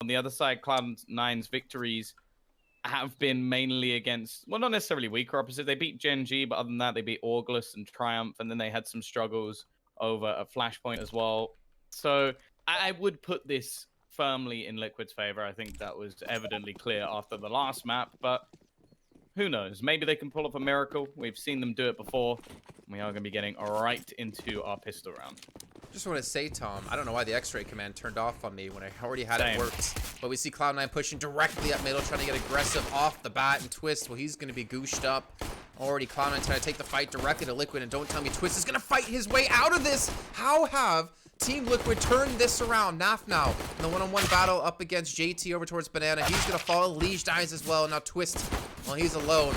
On the other side, Cloud9's victories have been mainly against, well, not necessarily weaker opposites. They beat Gen G, but other than that, they beat August and Triumph, and then they had some struggles over at Flashpoint as well. So I would put this firmly in Liquid's favor. I think that was evidently clear after the last map, but who knows? Maybe they can pull off a miracle. We've seen them do it before. We are going to be getting right into our pistol round. Just want to say, Tom, I don't know why the X-ray command turned off on me when I already had Same. it worked. But we see Cloud9 pushing directly up middle, trying to get aggressive off the bat, and Twist, well, he's going to be gooshed up. Already Cloud9 trying to take the fight directly to Liquid, and don't tell me Twist is going to fight his way out of this. How have Team Liquid turned this around? Naf now in the one-on-one battle up against JT over towards Banana. He's going to fall. Liege dies as well. Now Twist, well, he's alone.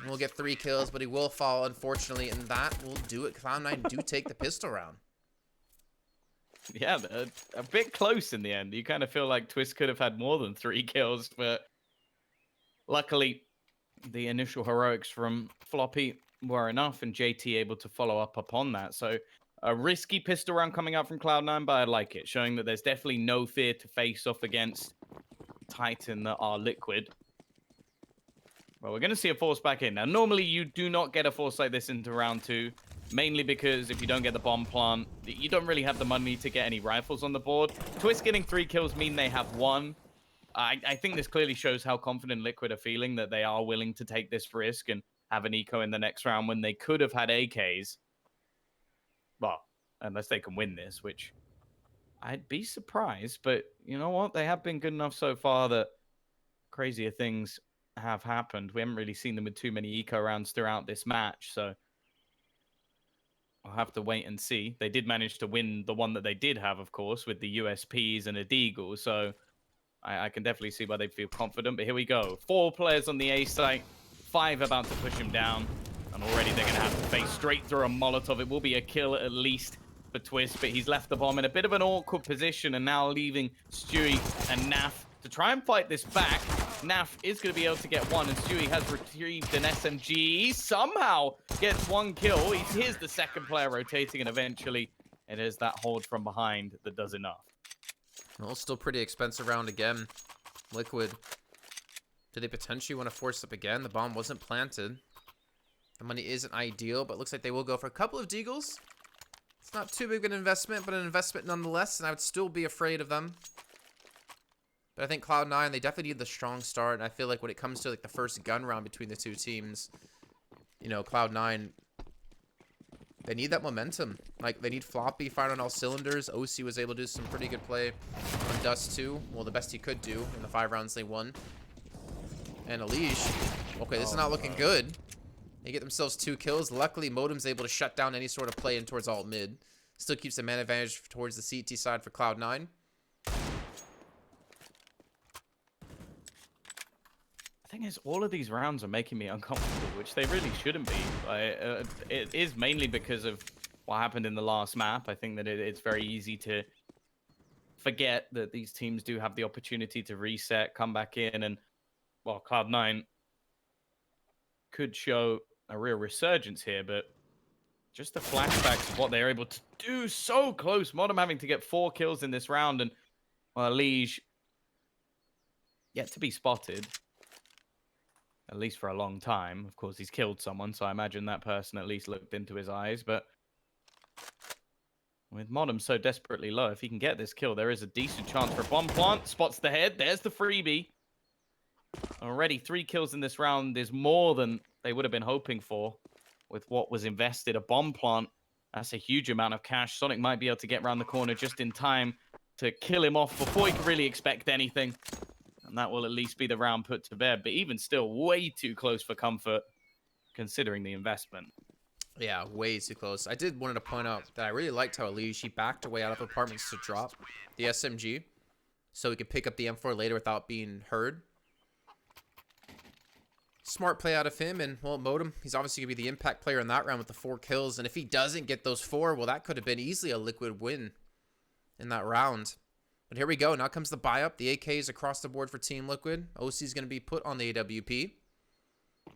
We'll get 3 kills, but he will fall, unfortunately, and that will do it. Cloud9 do take the pistol round. Yeah, a bit close in the end. You kind of feel like Twist could have had more than 3 kills, but luckily the initial heroics from Floppy were enough, and JT able to follow up upon that. So a risky pistol round coming out from Cloud9, but I like it, showing that there's definitely no fear to face off against Titan that are Liquid. Well, we're going to see a force back in. Now, normally you do not get a force like this into round 2, mainly because if you don't get the bomb plant, you don't really have the money to get any rifles on the board. Twist getting 3 kills mean they have 1. I think this clearly shows how confident Liquid are feeling, that they are willing to take this risk and have an eco in the next round when they could have had AKs. Well, unless they can win this, which I'd be surprised. But you know what? They have been good enough so far that crazier things have happened. We haven't really seen them with too many eco rounds throughout this match, so I'll have to wait and see. They did manage to win the one that they did have, of course, with the USPs and a Deagle, so I can definitely see why they feel confident. But here we go. 4 players on the A site, 5 about to push him down, and already they're going to have to face straight through a Molotov. It will be a kill at least for Twist, but he's left the bomb in a bit of an awkward position and now leaving Stewie and Naf to try and fight this back. Naf is going to be able to get 1, and Stewie has retrieved an SMG. He somehow gets 1 kill. Here's the second player rotating, and eventually it is that hold from behind that does enough. Well, still pretty expensive round again. Liquid. Do they potentially want to force up again? The bomb wasn't planted. The money isn't ideal, but looks like they will go for a couple of deagles. It's not too big of an investment, but an investment nonetheless, and I would still be afraid of them. But I think Cloud9, they definitely need the strong start, and I feel like when it comes to like the first gun round between the two teams, you know, Cloud9, they need that momentum. Like, they need Floppy firing on all cylinders. OC was able to do some pretty good play on Dust too. Well, the best he could do in the 5 rounds they won. And Alish, okay, this is not looking good. They get themselves 2 kills. Luckily, Modem's able to shut down any sort of play in towards alt mid. Still keeps the man advantage towards the CT side for Cloud9. The thing is, all of these rounds are making me uncomfortable, which they really shouldn't be. It is mainly because of what happened in the last map. I think that it's very easy to forget that these teams do have the opportunity to reset, come back in, and, well, Cloud9 could show a real resurgence here, but just the flashbacks of what they're able to do so close. Modem having to get 4 kills in this round, and, well, Liege yet to be spotted. At least for a long time. Of course, he's killed someone, so I imagine that person at least looked into his eyes. But with Modem so desperately low, if he can get this kill, there is a decent chance for a bomb plant. Spots the head. There's the freebie. Already 3 kills in this round is more than they would have been hoping for with what was invested. A bomb plant, that's a huge amount of cash. Sonic might be able to get around the corner just in time to kill him off before he can really expect anything. And that will at least be the round put to bed. But even still, way too close for comfort, considering the investment. Yeah, way too close. I did wanted to point out that I really liked how Alish, he backed away out of apartments to drop the SMG. So he could pick up the M4 later without being heard. Smart play out of him. And, well, Modem, he's obviously going to be the impact player in that round with the 4 kills. And if he doesn't get those 4, well, that could have been easily a Liquid win in that round. But here we go. Now comes the buy-up. The AKs across the board for Team Liquid. OC is going to be put on the AWP.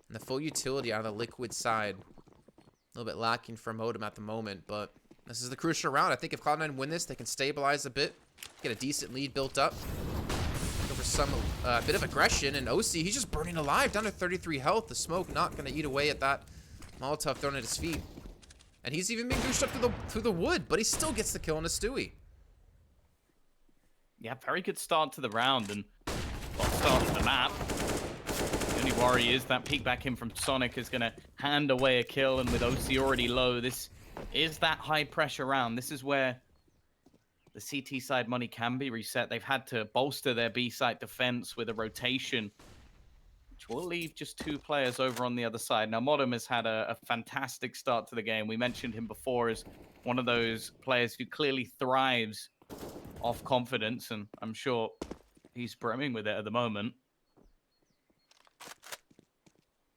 And the full utility out of the Liquid side. A little bit lacking for Modem at the moment, but this is the crucial round. I think if Cloud9 win this, they can stabilize a bit, get a decent lead built up. for some bit of aggression. And OC, he's just burning alive, down to 33 health. The smoke not going to eat away at that Molotov thrown at his feet. And he's even being gooshed up through the wood, but he still gets the kill on a Stewie. Yeah, very good start to the round and start to the map. The only worry is that peek back in from Sonic is going to hand away a kill, and with OC already low, this is that high pressure round. This is where the CT side money can be reset. They've had to bolster their B side defense with a rotation, which will leave just 2 players over on the other side. Now, Modem has had a fantastic start to the game. We mentioned him before as one of those players who clearly thrives off confidence, and I'm sure he's brimming with it at the moment.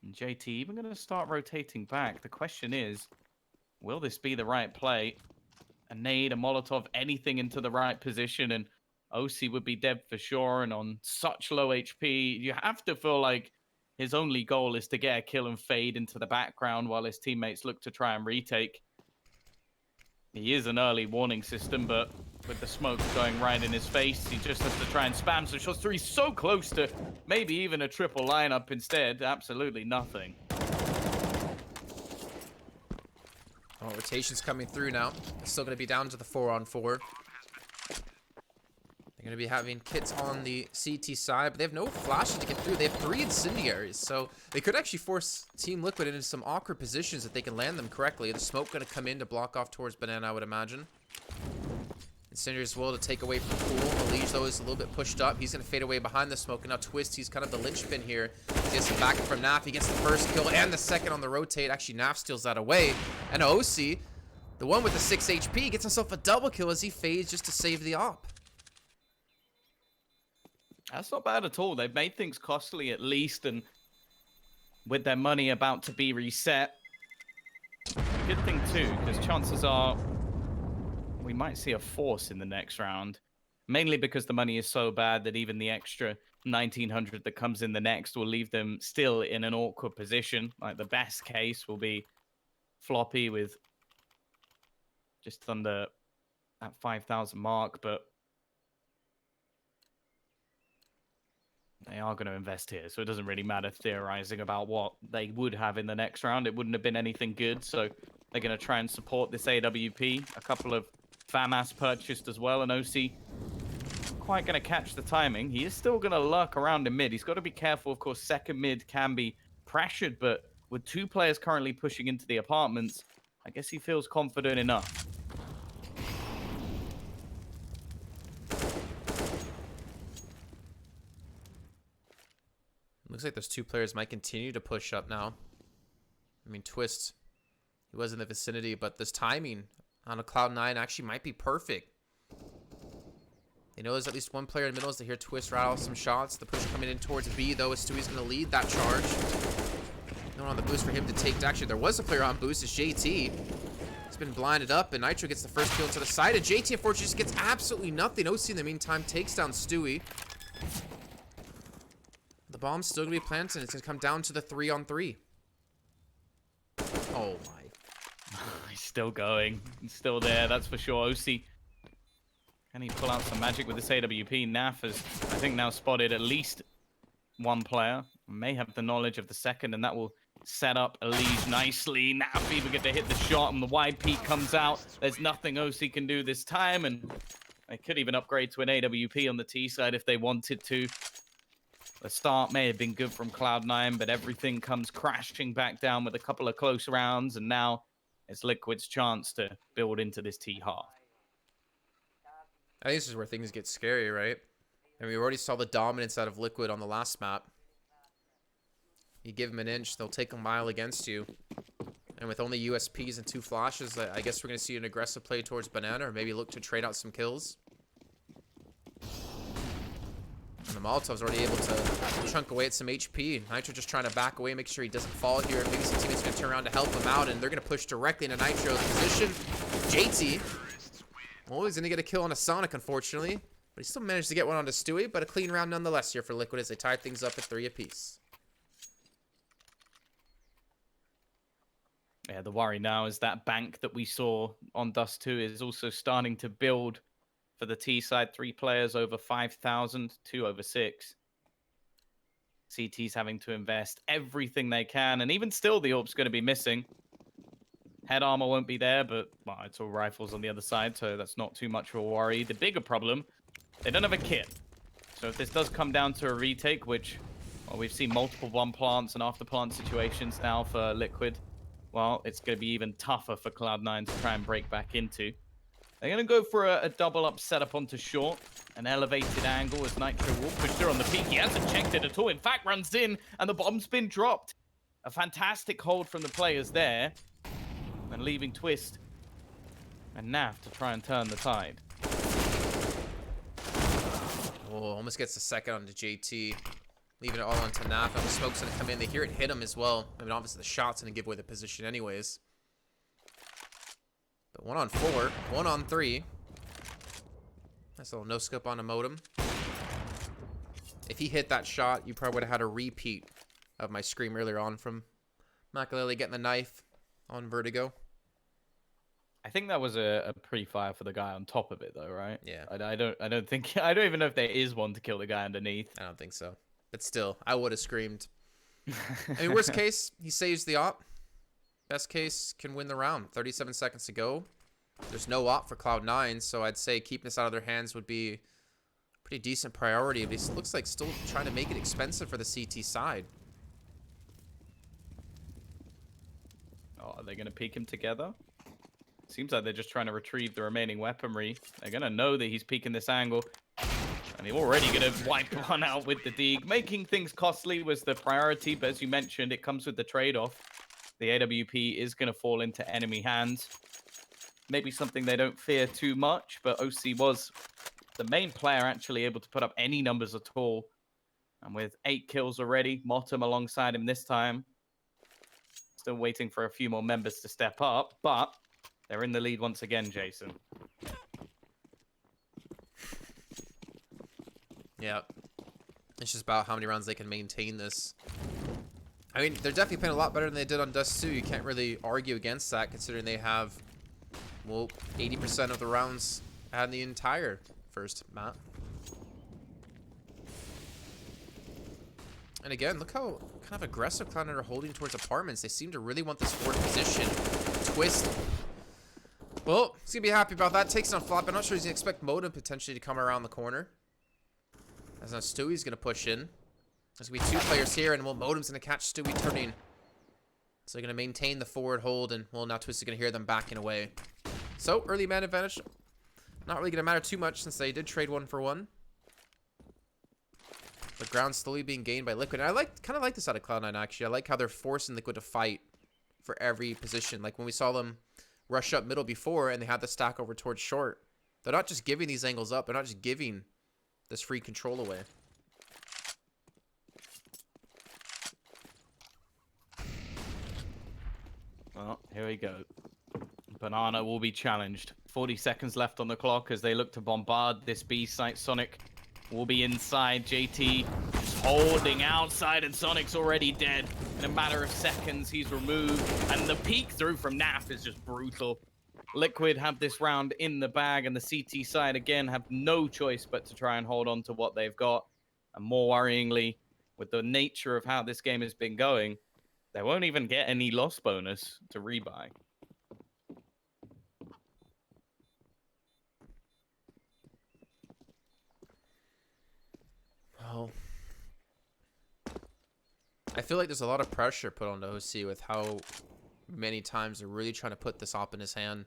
And JT even going to start rotating back. The question is, will this be the right play? A nade, a Molotov, anything into the right position, and OC would be dead for sure. And on such low HP, you have to feel like his only goal is to get a kill and fade into the background while his teammates look to try and retake. He is an early warning system, but with the smoke going right in his face, he just has to try and spam some shots through. He's so close to maybe even a triple lineup instead. Absolutely nothing. Oh, rotation's coming through now. It's still going to be down to the 4-on-4. They're going to be having kits on the CT side, but they have no flashes to get through. They have 3 incendiaries, so they could actually force Team Liquid into some awkward positions if they can land them correctly. The smoke going to come in to block off towards Banana, I would imagine. Incendiaries will to take away from Pool. Elige, though, is a little bit pushed up. He's going to fade away behind the smoke, and now Twist, he's kind of the linchpin here. He gets some backing from Naf. He gets the first kill and the second on the rotate. Actually, Naf steals that away. And OC, the one with the 6 HP, gets himself a double kill as he fades just to save the op. That's not bad at all. They've made things costly at least, and with their money about to be reset, good thing too, because chances are we might see a force in the next round, mainly because the money is so bad that even the extra 1900 that comes in the next will leave them still in an awkward position. Like the best case will be Floppy with just under that 5,000 mark, but they are going to invest here, so it doesn't really matter theorizing about what they would have in the next round. It wouldn't have been anything good, so they're going to try and support this AWP. A couple of FAMAS purchased as well, and OC quite going to catch the timing. He is still going to lurk around in mid. He's got to be careful, of course. Second mid can be pressured, but with 2 players currently pushing into the apartments, I guess he feels confident enough. Looks like those 2 players might continue to push up now. I mean, Twist, he was in the vicinity, but this timing on a Cloud9 actually might be perfect. They know there's at least 1 player in the middle as they hear Twist rattle some shots. The push coming in towards B, though, as Stewie's going to lead that charge. No one on the boost for him to take. Actually, there was a player on boost. It's JT. He's been blinded up, and Nitro gets the first kill to the side. And JT, unfortunately, just gets absolutely nothing. OC, in the meantime, takes down Stewie. The bomb's still going to be planted. It's going to come down to the 3-on-3. Oh, my. He's still going. He's still there, that's for sure. OC, can he pull out some magic with this AWP? Naf has, I think, now spotted at least 1 player. May have the knowledge of the second, and that will set up Elige nicely. Naf even get to hit the shot, and the wide peak comes out. There's nothing OC can do this time, and they could even upgrade to an AWP on the T side if they wanted to. The start may have been good from Cloud9, but everything comes crashing back down with a couple of close rounds, and now it's Liquid's chance to build into this T half. I think this is where things get scary, right? And we already saw the dominance out of Liquid on the last map. You give them an inch, they'll take a mile against you. And with only USPs and 2 flashes, I guess we're going to see an aggressive play towards Banana, or maybe look to trade out some kills. And the Molotov's already able to chunk away at some HP. Nitro just trying to back away, make sure he doesn't fall here. Maybe some teammates are going to turn around to help him out, and they're going to push directly into Nitro's position. JT, well, he's going to get a kill on a Sonic, unfortunately. But he still managed to get one onto Stewie, but a clean round nonetheless here for Liquid as they tie things up at 3 apiece. Yeah, the worry now is that bank that we saw on Dust 2 is also starting to build for the T side. 3 players over 5,000, 2 over 6. CT's having to invest everything they can, and even still, the AWP's going to be missing. Head armor won't be there, but well, it's all rifles on the other side, so that's not too much of a worry. The bigger problem, they don't have a kit. So if this does come down to a retake, which well, we've seen multiple bomb plants and after plant situations now for Liquid, well, it's going to be even tougher for Cloud9 to try and break back into. They're going to go for a double up setup onto short. An elevated angle as Nitro will push through on the peak. He hasn't checked it at all. In fact, runs in and the bomb's been dropped. A fantastic hold from the players there. And leaving Twist and Naf to try and turn the tide. Oh, almost gets the second onto JT. Leaving it all onto Naf. And the smoke's going to come in. They hear it hit him as well. I mean, obviously the shot's going to give away the position anyways. But 1 on 4. 1 on 3. Nice little no-scope on a modem. If he hit that shot, you probably would have had a repeat of my scream earlier on from Makalele getting the knife on Vertigo. I think that was a pre-fire for the guy on top of it, though, right? Yeah. I don't think I don't even know if there is one to kill the guy underneath. I don't think so. But still, I would have screamed. I mean, worst case, he saves the op. Best case, can win the round. 37 seconds to go. There's no op for Cloud9, so I'd say keeping this out of their hands would be a pretty decent priority. But it looks like still trying to make it expensive for the CT side. Oh, are they going to peek him together? Seems like they're just trying to retrieve the remaining weaponry. They're going to know that he's peeking this angle. And they're already going to wipe one out with the Deeg. Making things costly was the priority, but as you mentioned, it comes with the trade-off. The AWP is going to fall into enemy hands. Maybe something they don't fear too much, but OC was the main player actually able to put up any numbers at all. And with 8 kills already, Motum alongside him this time. Still waiting for a few more members to step up, but they're in the lead once again, Jason. Yeah. It's just about how many rounds they can maintain this. I mean, they're definitely playing a lot better than they did on Dust 2. You can't really argue against that, considering they have, well, 80% of the rounds had in the entire first map. And again, look how kind of aggressive Cloud9 are holding towards apartments. They seem to really want this forward position. Twist. Well, he's going to be happy about that. Takes it on flop. I'm not sure he's going to expect Modem potentially to come around the corner. As now Stewie's going to push in. There's going to be 2 players here, and well, Modem's going to catch Stewie turning. So they're going to maintain the forward hold, and well, now Twist is going to hear them backing away. So, early man advantage. Not really going to matter too much since they did trade 1 for 1. The ground slowly being gained by Liquid. And I kind of like this out of Cloud9, actually. I like how they're forcing Liquid to fight for every position. Like when we saw them rush up middle before and they had the stack over towards short. They're not just giving these angles up. They're not just giving this free control away. Well, here we go. Banana will be challenged. 40 seconds left on the clock as they look to bombard this B site. Sonic will be inside. JT just holding outside, and Sonic's already dead. In a matter of seconds, he's removed. And the peek through from Naf is just brutal. Liquid have this round in the bag, and the CT side, again, have no choice but to try and hold on to what they've got. And more worryingly, with the nature of how this game has been going, they won't even get any loss bonus to rebuy. Well, I feel like there's a lot of pressure put on OC with how many times they're really trying to put this op in his hand.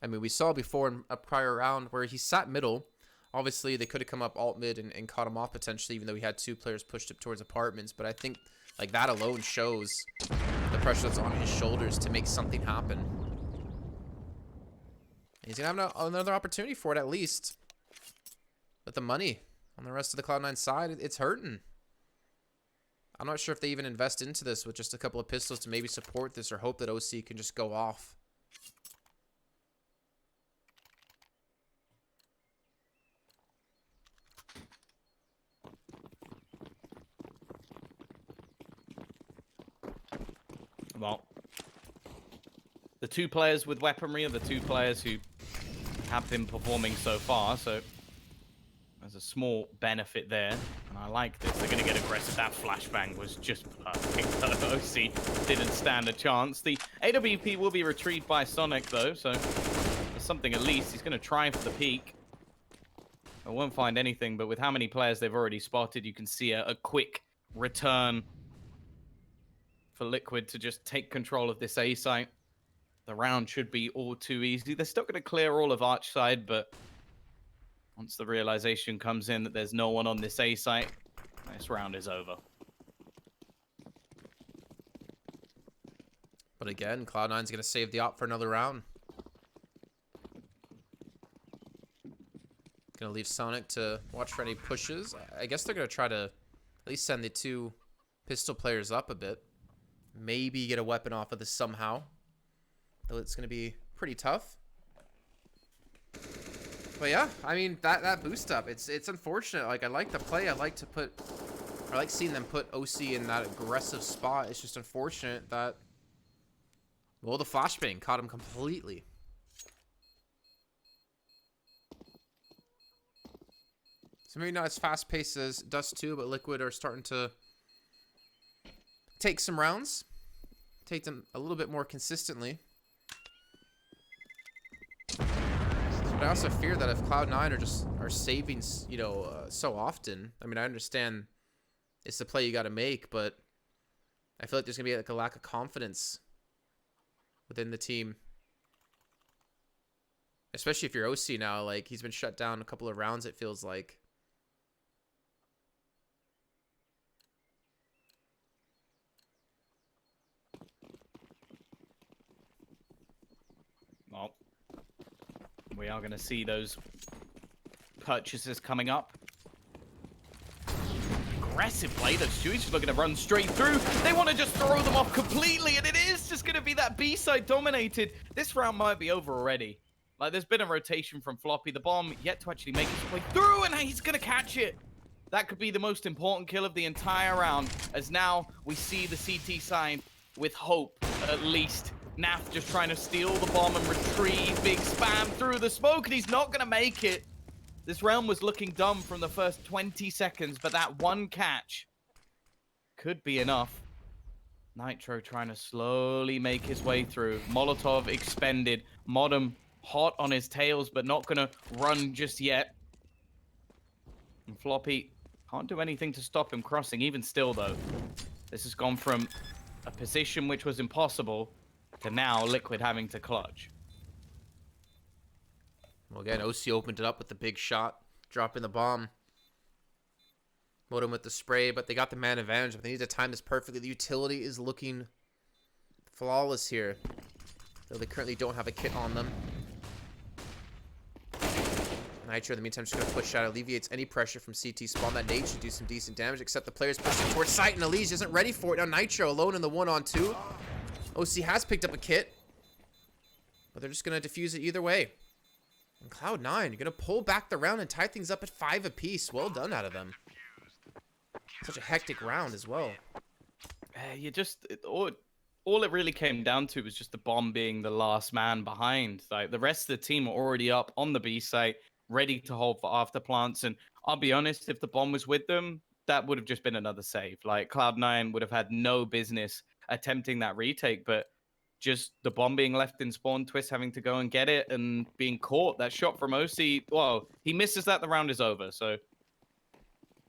I mean, we saw before in a prior round where he sat middle. Obviously, they could have come up alt mid and caught him off potentially, even though he had 2 players pushed up towards apartments. But I think like that alone shows the pressure that's on his shoulders to make something happen. And he's going to have another opportunity for it at least. But the money on the rest of the Cloud9 side, it's hurting. I'm not sure if they even invest into this with just a couple of pistols to maybe support this or hope that OC can just go off. Well, the 2 players with weaponry are the 2 players who have been performing so far, so there's a small benefit there, and I like this. They're going to get aggressive. That flashbang was just perfect. OC didn't stand a chance. The AWP will be retrieved by Sonic, though, so there's something at least. He's going to try for the peak. I won't find anything, but with how many players they've already spotted, you can see a quick return for Liquid to just take control of this A site. The round should be all too easy. They're still going to clear all of Arch side, but once the realization comes in that there's no one on this A site, this round is over. But again, Cloud9's going to save the op for another round. Going to leave Sonic to watch for any pushes. I guess they're going to try to at least send the 2 pistol players up a bit. Maybe get a weapon off of this somehow. Though it's going to be pretty tough. But yeah, I mean, that boost up, it's unfortunate. Like, I like the play. I like seeing them put OC in that aggressive spot. It's just unfortunate that, well, the flashbang caught him completely. So maybe not as fast-paced as Dust 2, but Liquid are starting to take some rounds. Take them a little bit more consistently. But I also fear that if Cloud9 are saving, you know, so often. I mean, I understand it's the play you got to make, but I feel like there's gonna be like a lack of confidence within the team, especially if you're OC now. Like, he's been shut down a couple of rounds, it feels like. Well, we are going to see those purchases coming up. Aggressive play. Those Stewie's just looking to run straight through. They want to just throw them off completely, and it is just going to be that B-side dominated. This round might be over already. Like, there's been a rotation from Floppy. The bomb yet to actually make its way through, and he's going to catch it. That could be the most important kill of the entire round, as now we see the CT side with hope, at least. Naf just trying to steal the bomb and retrieve big spam through the smoke, and he's not going to make it. This round was looking dumb from the first 20 seconds, but that one catch could be enough. Nitro trying to slowly make his way through. Molotov expended. Modem hot on his tails, but not going to run just yet. And Floppy can't do anything to stop him crossing. Even still, though, this has gone from a position which was impossible to now Liquid having to clutch. Well, again, OC opened it up with the big shot, dropping the bomb. Modem with the spray, but they got the man advantage. But they need to time this perfectly. The utility is looking flawless here, though they currently don't have a kit on them. Nitro, in the meantime, just going to push out, alleviates any pressure from CT spawn. That nade should do some decent damage, except the player's pushing towards site, and Elise isn't ready for it. Now Nitro alone in the 1-on-2. OC has picked up a kit, but they're just going to defuse it either way. And Cloud9, you're going to pull back the round and tie things up at 5 apiece. Well done out of them. Such a hectic round as well. You just... All it really came down to was just the bomb being the last man behind. Like, the rest of the team are already up on the B site, ready to hold for after plants. And I'll be honest, if the bomb was with them, that would have just been another save. Like, Cloud9 would have had no business attempting that retake, but just the bomb being left in spawn, Twist having to go and get it and being caught. That shot from OC, well, he misses that, the round is over. So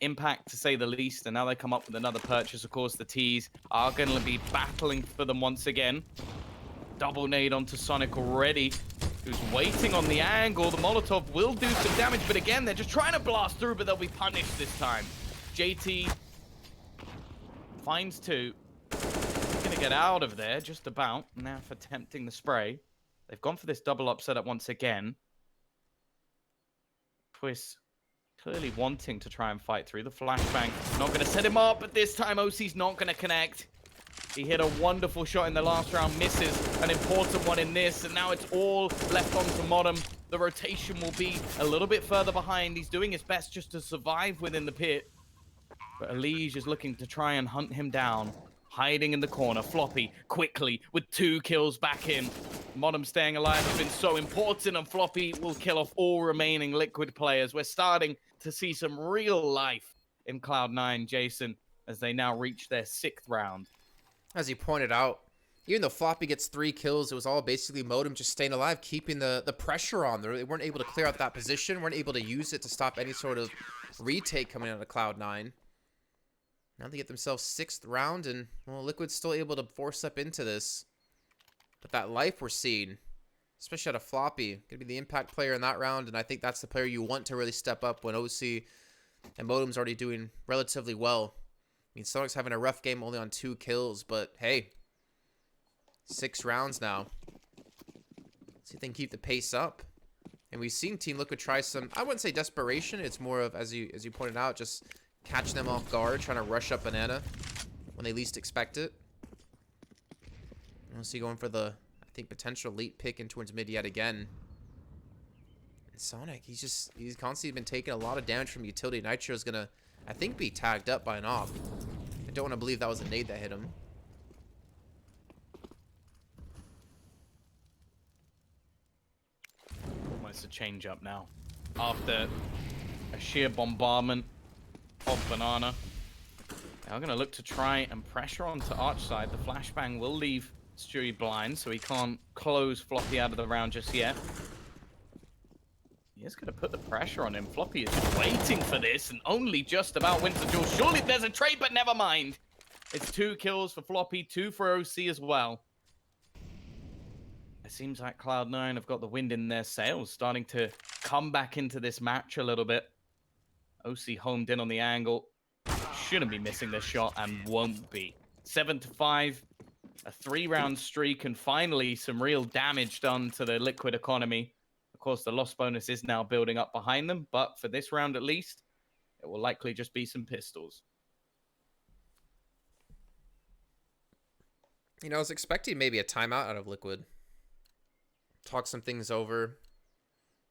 impact, to say the least. And now they come up with another purchase. Of course, the T's are going to be battling for them once again. Double nade onto Sonic already, who's waiting on the angle. The Molotov will do some damage, but again, they're just trying to blast through, but they'll be punished this time. JT finds 2. Gonna get out of there just about. Now for attempting the spray. They've gone for this double up setup once again. Twist clearly wanting to try and fight through. The flashbang not going to set him up, but this time OC's not going to connect. He hit a wonderful shot in the last round, misses an important one in this, and now it's all left onto Modem. The rotation will be a little bit further behind. He's doing his best just to survive within the pit, but Elige is looking to try and hunt him down. Hiding in the corner. Floppy quickly with 2 kills back in. Modem staying alive has been so important, and Floppy will kill off all remaining Liquid players. We're starting to see some real life in Cloud9, Jason, as they now reach their 6th round. As you pointed out, even though Floppy gets 3 kills, it was all basically Modem just staying alive, keeping the pressure on. They weren't able to clear out that position, weren't able to use it to stop any sort of retake coming out of Cloud9. Now they get themselves 6th round, and, well, Liquid's still able to force up into this. But that life we're seeing, especially out of Floppy, gonna be the impact player in that round, and I think that's the player you want to really step up when OC and Modem's already doing relatively well. I mean, Sonic's having a rough game, only on 2 kills, but hey, 6 rounds now. See if they can keep the pace up. And we've seen Team Liquid try some, I wouldn't say desperation, it's more of, as you pointed out, just catching them off guard, trying to rush up Banana when they least expect it. We'll see going for the, I think, potential late pick in towards mid yet again. And Sonic, he's constantly been taking a lot of damage from utility. Nitro's gonna, I think, be tagged up by an op. I don't want to believe that was a nade that hit him. Almost a change up now. After a sheer bombardment of Banana, they're going to look to try and pressure onto Archside. The flashbang will leave Stewie blind, so he can't close Floppy out of the round just yet. He is going to put the pressure on him. Floppy is waiting for this and only just about wins the duel. Surely there's a trade, but never mind. It's 2 kills for Floppy, 2 for OC as well. It seems like Cloud9 have got the wind in their sails, starting to come back into this match a little bit. OC homed in on the angle. Shouldn't be missing this shot and won't be. 7-5, a 3-round streak, and finally some real damage done to the Liquid economy. Of course, the loss bonus is now building up behind them, but for this round at least, it will likely just be some pistols. You know, I was expecting maybe a timeout out of Liquid. Talk some things over.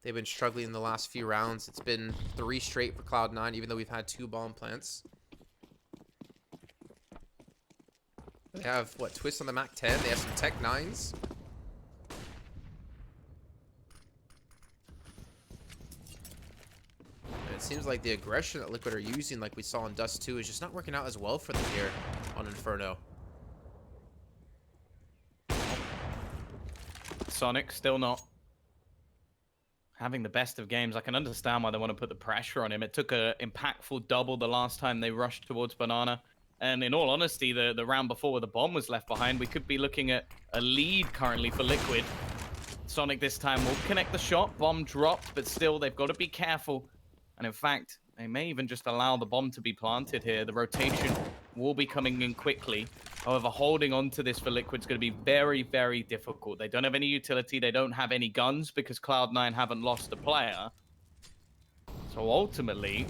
They've been struggling in the last few rounds. It's been 3 straight for Cloud9, even though we've had 2 bomb plants. They have, what, Twist on the Mac 10? They have some Tech 9s. And it seems like the aggression that Liquid are using, like we saw in Dust 2, is just not working out as well for them here on Inferno. Sonic still not having the best of games. I can understand why they want to put the pressure on him. It took an impactful double the last time they rushed towards Banana. And in all honesty, the round before where the bomb was left behind, we could be looking at a lead currently for Liquid. Sonic this time will connect the shot. Bomb dropped, but still, they've got to be careful. And in fact, they may even just allow the bomb to be planted here. The rotation will be coming in quickly. However, holding on to this for Liquid is going to be very, very difficult. They don't have any utility. They don't have any guns because Cloud9 haven't lost a player. So ultimately,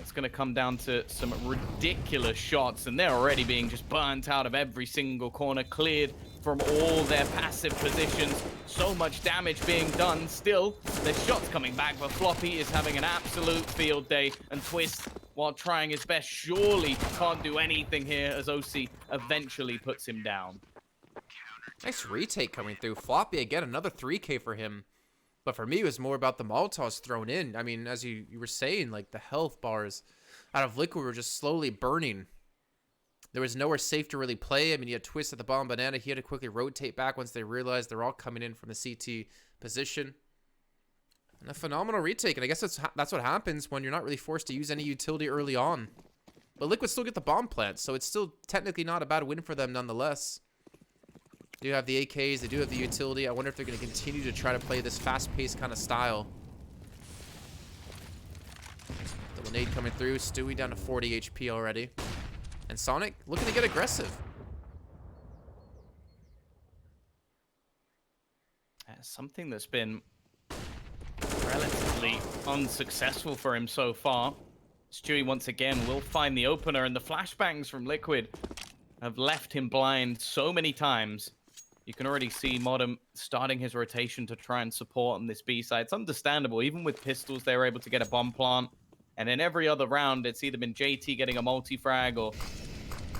it's going to come down to some ridiculous shots, and they're already being just burnt out of every single corner, cleared from all their passive positions. So much damage being done. Still, there's shots coming back, but Floppy is having an absolute field day, and Twist, while trying his best, surely can't do anything here as OC eventually puts him down. Nice retake coming through. Floppy, again, another 3K for him. But for me, it was more about the Molotovs thrown in. I mean, as you were saying, like, the health bars out of Liquid were just slowly burning. There was nowhere safe to really play. I mean, you had Twist at the bomb Banana. He had to quickly rotate back once they realized they're all coming in from the CT position. And a phenomenal retake. And I guess that's what happens when you're not really forced to use any utility early on. But Liquid still get the bomb plant, so it's still technically not a bad win for them nonetheless. They do have the AKs. They do have the utility. I wonder if they're going to continue to try to play this fast-paced kind of style. The nade coming through. Stewie down to 40 HP already. And Sonic looking to get aggressive. Something that's been relatively unsuccessful for him so far. Stewie once again will find the opener, and the flashbangs from Liquid have left him blind so many times. You can already see Modem starting his rotation to try and support on this B side. It's understandable. Even with pistols, they were able to get a bomb plant. And in every other round, it's either been JT getting a multi-frag or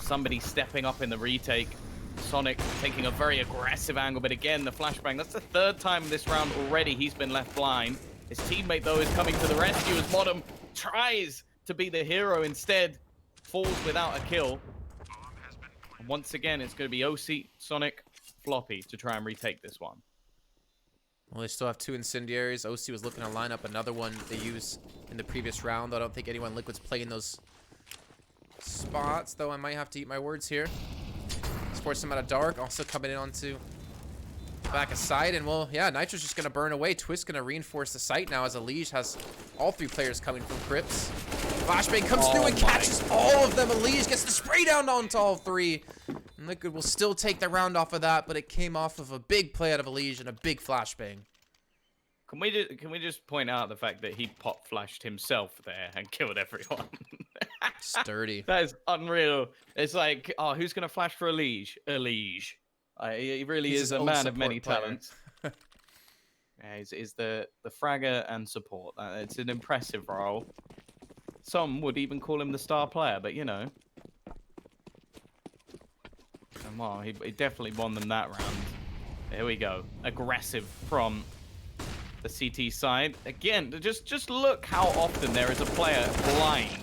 somebody stepping up in the retake. Sonic taking a very aggressive angle, but again, the flashbang. That's the third time this round already he's been left blind. His teammate, though, is coming to the rescue as Bottom tries to be the hero instead. Falls without a kill. And once again, it's going to be OC, Sonic, Floppy to try and retake this one. Well, they still have 2 incendiaries. OC was looking to line up another one they used in the previous round. I don't think anyone Liquid's playing those spots, though I might have to eat my words here. Let's force him out of dark. Also coming in onto back aside, and well, yeah, Nitro's just gonna burn away. Twist gonna reinforce the site now as Elige has all 3 players coming from Crypts. Flashbang comes through and catches all of them. Elige gets the spray down onto all 3. And Liquid will still take the round off of that, but it came off of a big play out of Elige and a big flashbang. Can we just point out the fact that he pop flashed himself there and killed everyone? Sturdy. That is unreal. It's like, oh, who's gonna flash for Elige? Elige. He really He's is his a own man of support many player. talents. Yeah, he's the fragger and support. It's an impressive role. Some would even call him the star player, but you know. And well, he definitely won them that round. Here we go. Aggressive from the CT side. Again, just look how often there is a player blind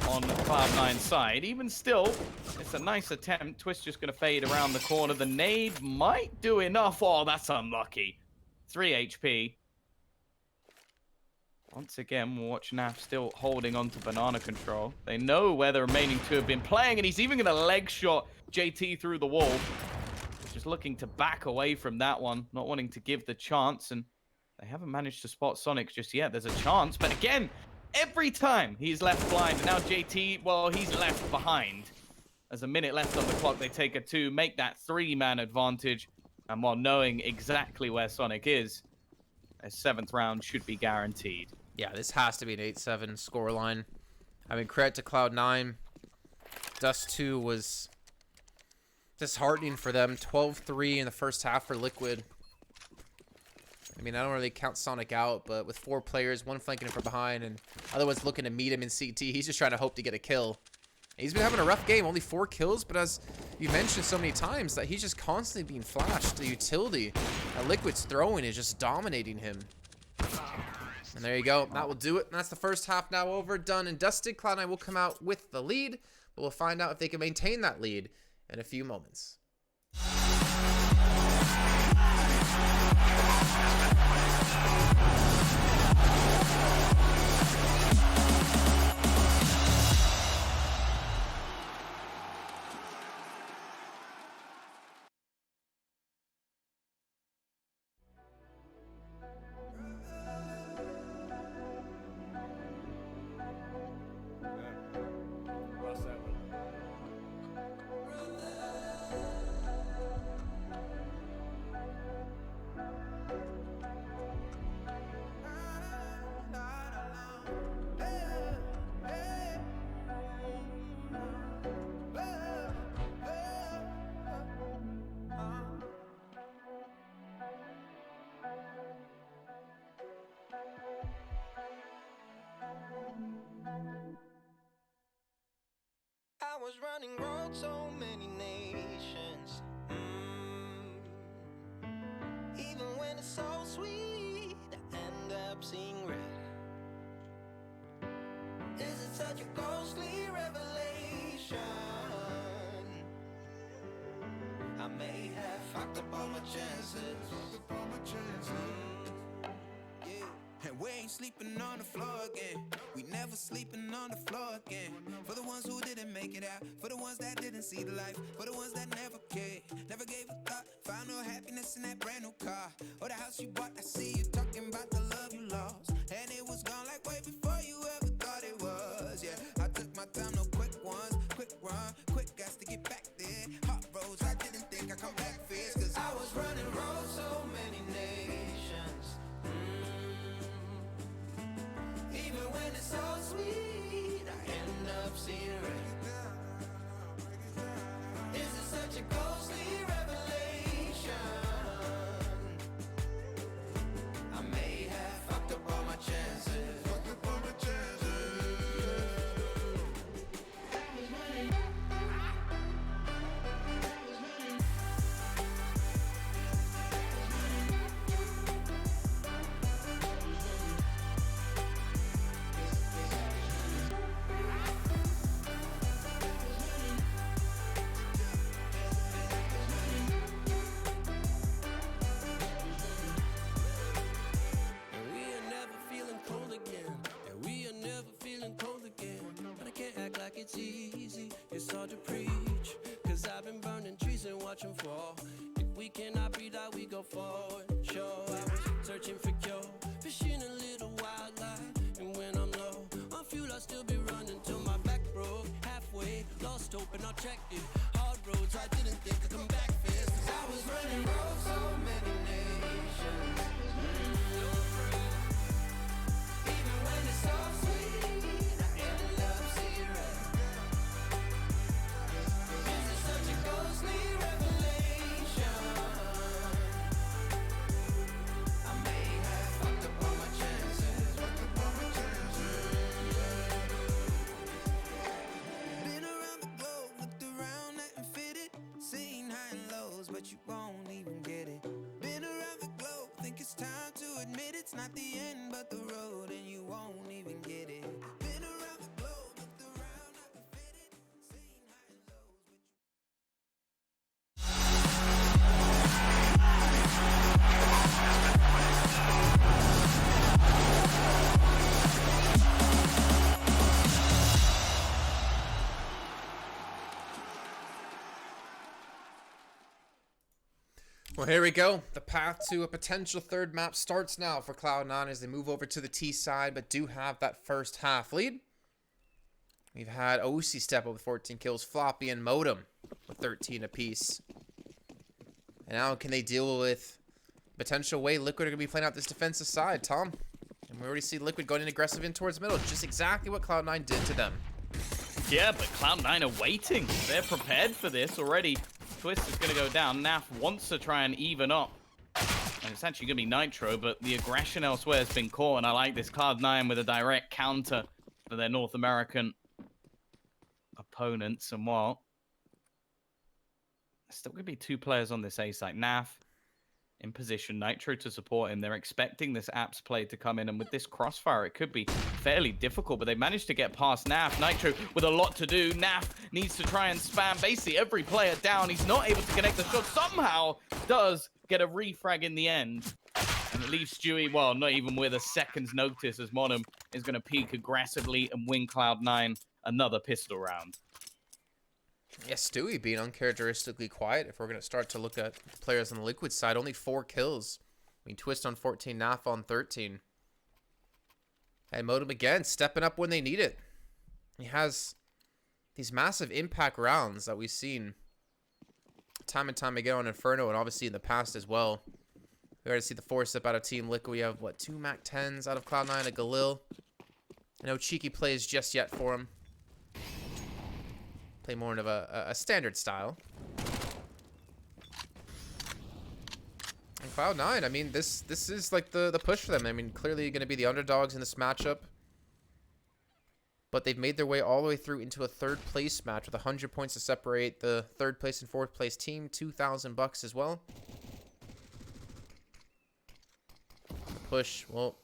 on the Cloud9 side. Even still, it's a nice attempt. Twist just going to fade around the corner. The nade might do enough. Oh, that's unlucky. 3 HP. Once again, we'll watch Naf still holding on to banana control. They know where the remaining 2 have been playing, and he's even going to leg shot JT through the wall. Just looking to back away from that one, not wanting to give the chance, and they haven't managed to spot Sonic just yet. There's a chance, but again, every time he's left blind, and now JT, well, he's left behind. There's a minute left on the clock. They take a 2, make that 3-man advantage, and while knowing exactly where Sonic is, a 7th round should be guaranteed. Yeah, this has to be an 8-7 scoreline. I mean, credit to Cloud9. Dust 2 was disheartening for them. 12-3 in the first half for Liquid. I mean, I don't really count Sonic out, but with 4 players, 1 flanking him from behind, and other one's looking to meet him in CT, he's just trying to hope to get a kill. He's been having a rough game, only 4 kills, but as you mentioned so many times, that he's just constantly being flashed. The utility that Liquid's throwing is just dominating him. And there you go. That will do it. And that's the first half now over, done and dusted. Cloud9 will come out with the lead, but we'll find out if they can maintain that lead in a few moments. I was running road so many nations. Even when it's so sweet, I end up seeing red. Is it such a ghostly revelation? I may have fucked up all my chances. And we ain't sleeping on the floor again. We never sleeping on the floor again. For the ones who didn't make it out, for the ones that didn't see the life, for the ones that never cared, never gave a thought, found no happiness in that brand new car, or the house you bought. I see you talking about the love you lost, and it was gone like way before you ever thought it was. Yeah, I took my time, no quick ones, quick run, quick gas to get back there. Hot roads, I didn't think I'd come back fierce, cause I was running roads so many nations. Even when it's so sweet, I end up seeing red. Is it such a ghostly revelation? I may have it's easy, it's hard to preach. Cause I've been burning trees and watching fall. If we cannot breathe out, we go forward. Sure, I was searching for cure, fishing a little wildlife. And when I'm low on fuel, I'll still be running till my back broke. Halfway, lost hope and I checked it. Hard roads, I didn't think I'd come back fast. I was running road so many nations. Even when it's so sweet, I ended up serious. This is such a ghostly revelation. I may have fucked up all my chances. Been around the globe, looked around, nothing fitted. Seen high and lows, but you won't even get it. Been around the globe, think it's time to admit it's not the end, but the road, and you won't even get it. Been around the globe, looked around, nothing fitted. Seen high and lows, but you Well, here we go. The path to a potential third map starts now for Cloud9 as they move over to the T side, but do have that first half lead. We've had OC step up with 14 kills, Floppy and Modem with 13 apiece. And now can they deal with potential way Liquid are going to be playing out this defensive side, Tom? And we already see Liquid going in aggressive in towards middle, just exactly what Cloud9 did to them. Yeah, but Cloud9 are waiting. They're prepared for this already. Twist is going to go down. Naf wants to try and even up. And it's actually going to be Nitro, but the aggression elsewhere has been caught. And I like this Cloud9 with a direct counter for their North American opponents. And while there's still going to be two players on this A site. Naf in position, Nitro to support him. They're expecting this Apps play to come in, and with this crossfire, it could be fairly difficult, but they managed to get past Naf. Nitro with a lot to do. Naf needs to try and spam basically every player down. He's not able to connect the shot. Somehow does get a refrag in the end. And it leaves Stewie, well, not even with a second's notice, as Monum is going to peek aggressively and win Cloud9 another pistol round. Yeah, Stewie being uncharacteristically quiet. If we're going to start to look at players on the Liquid side, only 4 kills. I mean, Twist on 14, Naf on 13. And Modem again, stepping up when they need it. He has these massive impact rounds that we've seen time and time again on Inferno, and obviously in the past as well. We already see the 4-step out of Team Liquid. We have, what, 2 Mac 10s out of Cloud9, a Galil. No cheeky plays just yet for him. Play more of a standard style. And Cloud9, I mean, this is like the push for them. I mean, clearly going to be the underdogs in this matchup. But they've made their way all the way through into a third place match with 100 points to separate the third place and fourth place team. $2,000 as well. Push, well,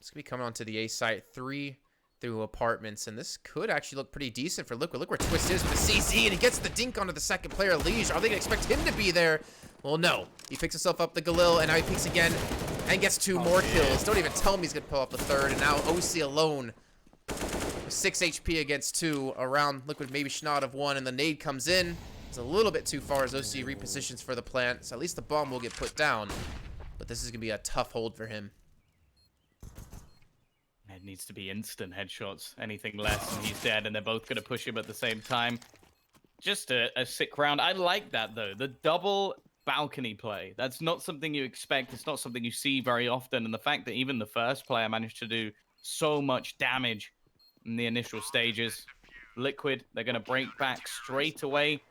it's going to be coming onto the A site. 3 through apartments, and this could actually look pretty decent for Liquid. Look where Twist is with the CZ, and he gets the dink onto the second player, Liege. Are they gonna expect him to be there? Well, no. He picks himself up the Galil, and now he peeks again and gets 2 more kills. Don't even tell me he's gonna pull up the third, and now OC alone with 6 HP against 2 around Liquid, maybe Schnaud of 1, and the nade comes in. It's a little bit too far as OC repositions for the plant, so at least the bomb will get put down, but this is gonna be a tough hold for him. It needs to be instant headshots. Anything less and he's dead, and they're both going to push him at the same time. Just a sick round. I like that, though. The double balcony play. That's not something you expect. It's not something you see very often. And the fact that even the first player managed to do so much damage in the initial stages. Liquid, they're going to break back straight away.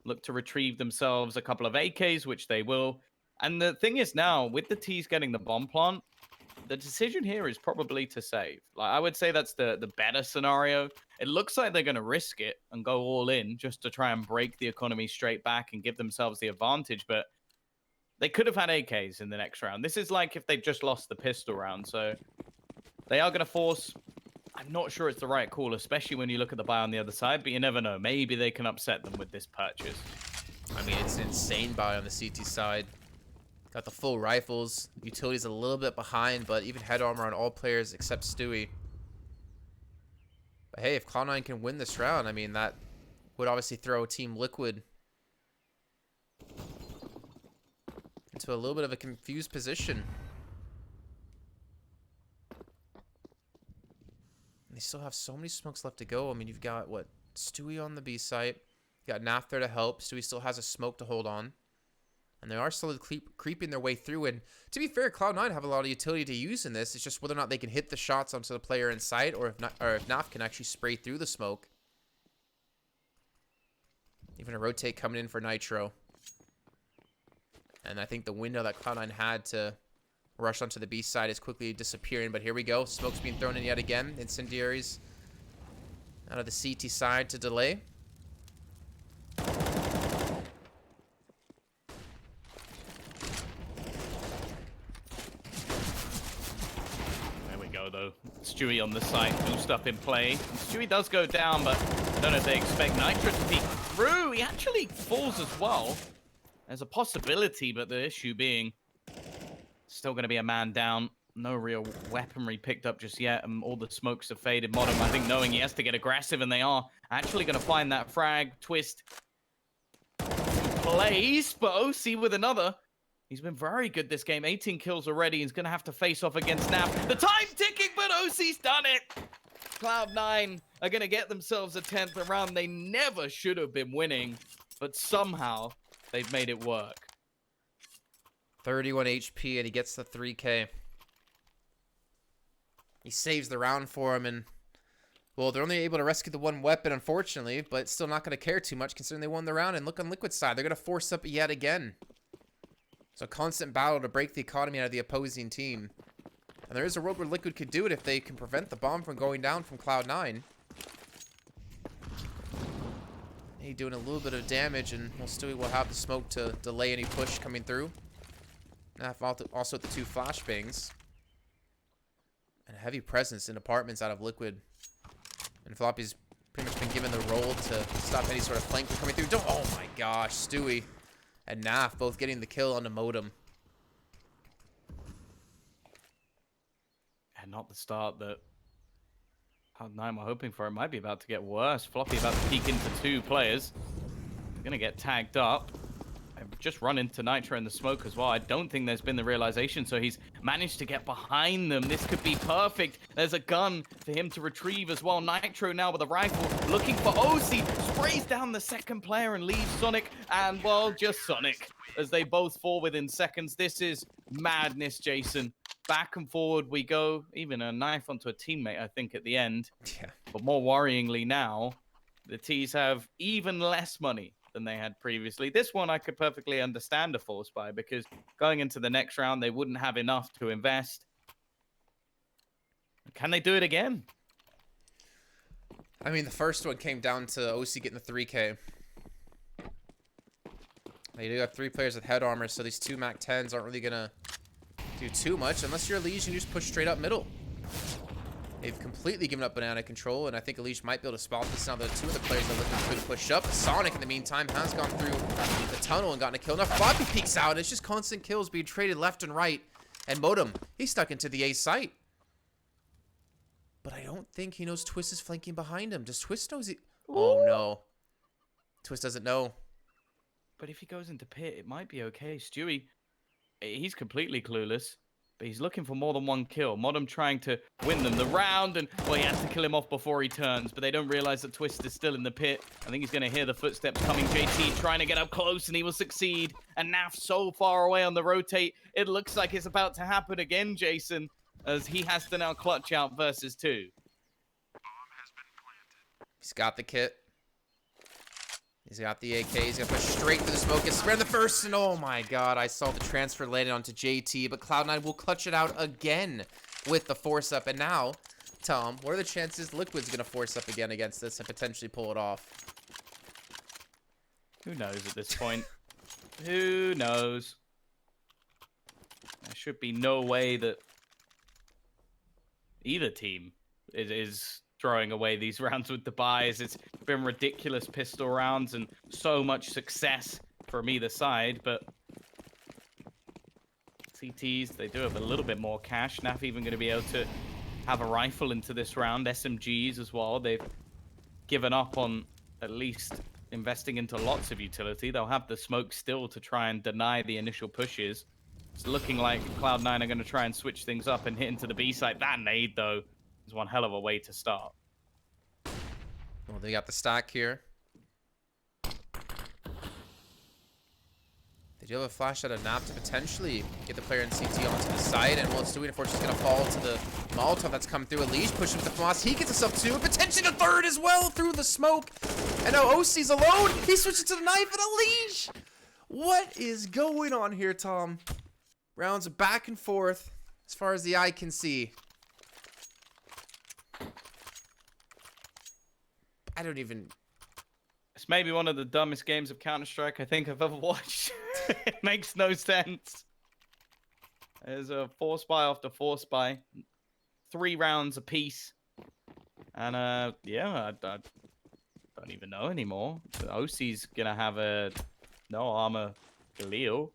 Look to retrieve themselves a couple of AKs, which they will. And the thing is now, with the T's getting the bomb plant, the decision here is probably to save. Like, I would say that's the better scenario. It looks like they're going to risk it and go all in just to try and break the economy straight back and give themselves the advantage. But they could have had AKs in the next round. This is like if they just lost the pistol round. So they are going to force. I'm not sure it's the right call, especially when you look at the buy on the other side. But you never know. Maybe they can upset them with this purchase. I mean, it's an insane buy on the CT side. Got the full rifles. Utility's a little bit behind, but even head armor on all players except Stewie. But hey, if Cloud9 can win this round, I mean, that would obviously throw Team Liquid into a little bit of a confused position. They still have so many smokes left to go. I mean, you've got, what, Stewie on the B site. You got Naf there to help. Stewie still has a smoke to hold on. And they are slowly creeping their way through. And to be fair, Cloud9 have a lot of utility to use in this. It's just whether or not they can hit the shots onto the player in sight, or if Naf can actually spray through the smoke. Even a rotate coming in for Nitro. And I think the window that Cloud9 had to rush onto the B side is quickly disappearing. But here we go. Smoke's being thrown in yet again. Incendiaries out of the CT side to delay. Though Stewie on the side, boost up in play. And Stewie does go down, but I don't know if they expect Nitro to peek through. He actually falls as well. There's a possibility, but the issue being still going to be a man down. No real weaponry picked up just yet, and all the smokes have faded. Modem, I think, knowing he has to get aggressive, and they are actually going to find that frag. Twist plays, but OC with another. He's been very good this game. 18 kills already. He's going to have to face off against Naf. The time ticking, but OC's done it. Cloud9 are going to get themselves a 10th round. They never should have been winning, but somehow they've made it work. 31 HP, and he gets the 3K. He saves the round for him, and, well, they're only able to rescue the one weapon, unfortunately, but still not going to care too much considering they won the round. And look on Liquid's side. They're going to force up yet again. It's a constant battle to break the economy out of the opposing team. And there is a world where Liquid could do it if they can prevent the bomb from going down from Cloud9. He doing a little bit of damage, and Stewie will have the smoke to delay any push coming through. Also the 2 flashbangs. And a heavy presence in apartments out of Liquid. And Floppy's pretty much been given the role to stop any sort of flank from coming through. Oh my gosh, Stewie and Naf both getting the kill on the modem. And not the start that Cloud9 were hoping for. It might be about to get worse. Floppy about to peek into 2 players. They're going to get tagged up. I've just run into Nitro in the smoke as well. I don't think there's been the realization, so he's managed to get behind them. This could be perfect. There's a gun for him to retrieve as well. Nitro now with a rifle, looking for OC. Sprays down the second player and leaves Sonic, and, well, just Sonic, as they both fall within seconds. This is madness, Jason. Back and forward we go. Even a knife onto a teammate, I think, at the end. Yeah. But more worryingly now, the T's have even less money than they had previously. This one I could perfectly understand a force buy, because going into the next round, they wouldn't have enough to invest. Can they do it again? I mean, the first one came down to OC getting the 3K. They do have 3 players with head armor, so these 2 MAC-10s aren't really going to do too much. Unless you're Elige, you just push straight up middle. They've completely given up banana control, and I think Elige might be able to spot this now that 2 of the players are looking to push up. Sonic, in the meantime, has gone through the tunnel and gotten a kill. Now Floppy peeks out, and it's just constant kills being traded left and right. And Modem, he's stuck into the A site. But I don't think he knows Twist is flanking behind him. Does Twist know he... Oh, no. Twist doesn't know. But if he goes into pit, it might be okay. Stewie, he's completely clueless. But he's looking for more than 1 kill. Modem trying to win them the round, and, well, he has to kill him off before he turns. But they don't realize that Twist is still in the pit. I think he's going to hear the footsteps coming. JT trying to get up close, and he will succeed. And Naf so far away on the rotate. It looks like it's about to happen again, Jason, as he has to now clutch out versus 2. He's got the kit. He's got the AK. He's going to push straight through the smoke. Gets spared the first, and oh my god, I saw the transfer landed onto JT, but Cloud9 will clutch it out again with the force up. And now, Tom, what are the chances Liquid's going to force up again against this and potentially pull it off? Who knows at this point? Who knows? There should be no way that either team is throwing away these rounds with the buys. It's been ridiculous pistol rounds and so much success from either side, but CTs, they do have a little bit more cash. Naf even going to be able to have a rifle into this round, SMGs as well. They've given up on at least investing into lots of utility. They'll have the smoke still to try and deny the initial pushes. It's looking like Cloud9 are going to try and switch things up and hit into the B side. That nade, though, is one hell of a way to start. Well, they got the stack here. They do have a flash out of Nap to potentially get the player in CT onto the side, and well, it's Stewie, unfortunately, going to fall to the Molotov that's come through. Elish pushing with the Floss. He gets himself two, potentially the third as well through the smoke. And now OC's alone. He switches to the knife, and Elish! What is going on here, Tom? Rounds back and forth as far as the eye can see. I don't even... It's maybe one of the dumbest games of Counter-Strike I think I've ever watched. It makes no sense. There's a 4-spy after 4-spy. 3 rounds apiece. And, yeah, I don't even know anymore. The OC's gonna have a no armor Galil.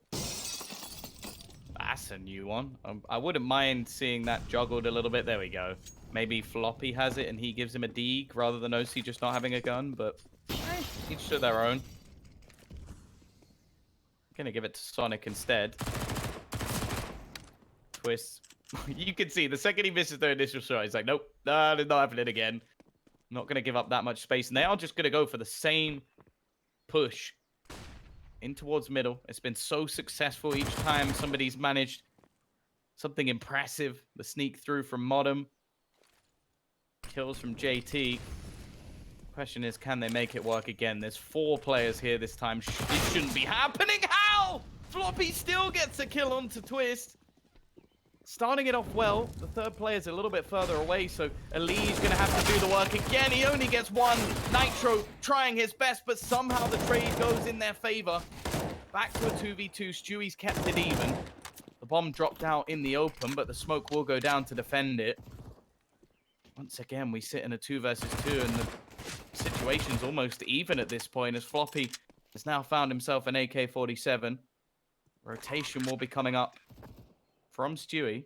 That's a new one. I wouldn't mind seeing that juggled a little bit. There we go. Maybe Floppy has it and he gives him a Deeg rather than OC just not having a gun, but each to their own. Gonna give it to Sonic instead. Twist. You can see the second he misses their initial shot, he's like, nope, no, it's not happening again. Not gonna give up that much space. And they are just gonna go for the same push in towards middle. It's been so successful each time somebody's managed something impressive. The sneak through from Modem. Kills from JT. Question is, can they make it work again? There's 4 players here this time. It shouldn't be happening. How? Floppy still gets a kill onto Twist. Starting it off well. The third player's a little bit further away, so Ali's going to have to do the work again. He only gets 1. Nitro trying his best, but somehow the trade goes in their favor. Back to a 2v2. Stewie's kept it even. The bomb dropped out in the open, but the smoke will go down to defend it. Once again, we sit in a 2 versus 2, and the situation's almost even at this point, as Floppy has now found himself an AK-47. Rotation will be coming up from Stewie.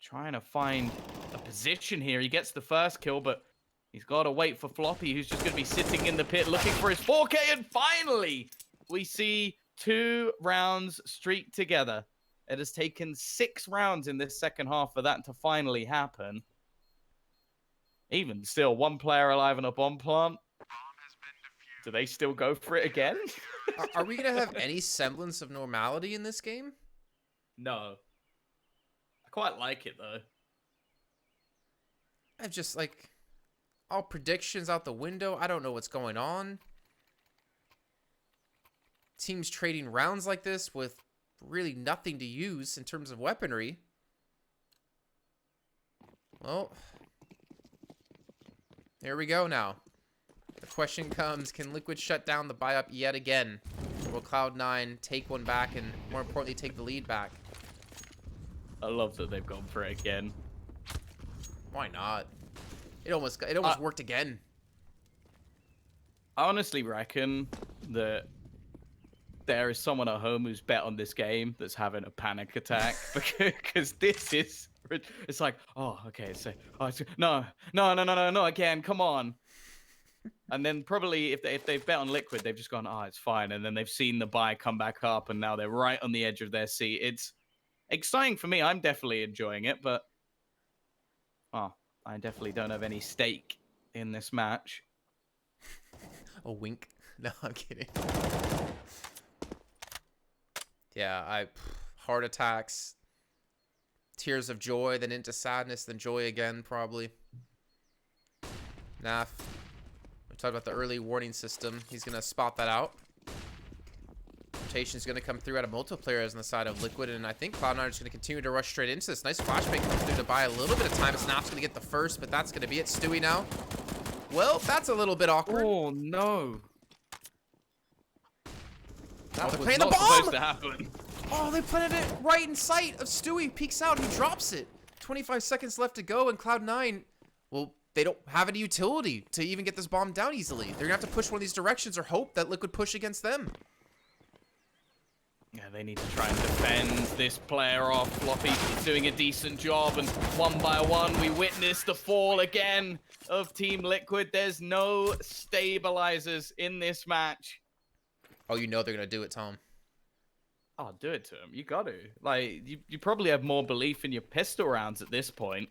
Trying to find a position here. He gets the first kill, but he's got to wait for Floppy, who's just going to be sitting in the pit looking for his 4K. And finally, we see 2 rounds streak together. It has taken 6 rounds in this second half for that to finally happen. Even still, 1 player alive in a bomb plant. Do they still go for it again? Are we going to have any semblance of normality in this game? No. I quite like it, though. I've just, like, all predictions out the window. I don't know what's going on. Teams trading rounds like this with really nothing to use in terms of weaponry. Well, there we go now. The question comes, can Liquid shut down the buy-up yet again? Or will Cloud9 take one back and, more importantly, take the lead back? I love that they've gone for it again. Why not? It almost worked again. I honestly reckon that there is someone at home who's bet on this game that's having a panic attack, because this is, it's like, oh, okay, so, no again, come on. And then probably if they've bet on Liquid, they've just gone, oh, it's fine. And then they've seen the buy come back up, and now they're right on the edge of their seat. It's exciting for me. I'm definitely enjoying it, but I definitely don't have any stake in this match. A wink. No, I'm kidding. Yeah, heart attacks, tears of joy, then into sadness, then joy again, probably. Naf, we talked about the early warning system. He's going to spot that out. Rotation's going to come through out of multiple players on the side of Liquid, and I think Cloud9 is going to continue to rush straight into this. Nice flashbang comes through to buy a little bit of time. Snap's going to get the first, but that's going to be it. Stewie now. Well, that's a little bit awkward. Oh, no. Now they're was playing the not bomb! supposed to happen. Oh, they planted it right in sight of Stewie. Peeks out, he drops it. 25 seconds left to go, and Cloud9, well, they don't have any utility to even get this bomb down easily. They're going to have to push one of these directions or hope that Liquid push against them. Yeah, they need to try and defend this player off. Floppy doing a decent job, and one by one, we witness the fall again of Team Liquid. There's no stabilizers in this match. Oh, you know they're gonna do it, Tom. Oh, do it to him. You got to. Like, you probably have more belief in your pistol rounds at this point.